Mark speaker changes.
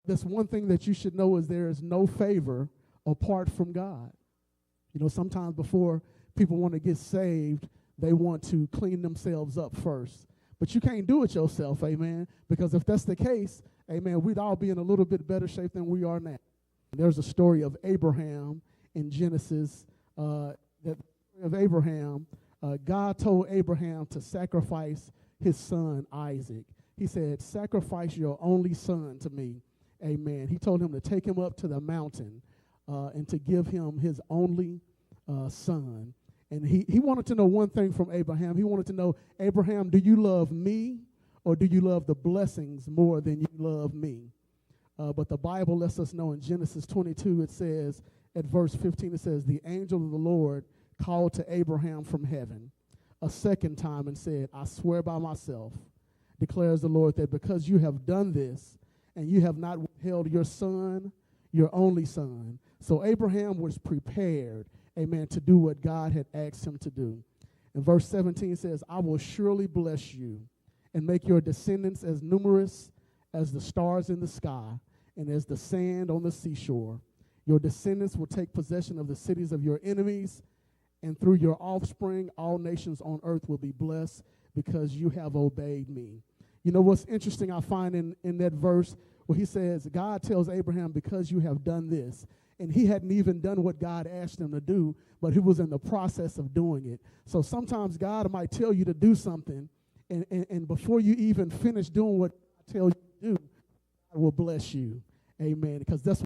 Speaker 1: That's one thing that you should know is there is no favor apart from God. You know, sometimes before people want to get saved, they want to clean themselves up first. But you can't do it yourself, amen, because if that's the case, amen, we'd all be in a little bit better shape than we are now. There's a story of Abraham in Genesis. God told Abraham to sacrifice his son Isaac. He said, sacrifice your only son to me. Amen. He told him to take him up to the mountain and to give him his only son. And he wanted to know one thing from Abraham. He wanted to know, Abraham, do you love me or do you love the blessings more than you love me? But the Bible lets us know in Genesis 22, it says, at verse 15, it says, the angel of the Lord called to Abraham from heaven a second time and said, I swear by myself, declares the Lord, that because you have done this and you have not withheld your son, your only son. So Abraham was prepared, amen, to do what God had asked him to do. And verse 17 says, I will surely bless you and make your descendants as numerous as the stars in the sky and as the sand on the seashore. Your descendants will take possession of the cities of your enemies, and through your offspring, all nations on earth will be blessed because you have obeyed me. You know what's interesting I find in that verse where he says, God tells Abraham, because you have done this. And he hadn't even done what God asked him to do, but he was in the process of doing it. So sometimes God might tell you to do something, and before you even finish doing what God tells you to do, God will bless you. Amen. Because that's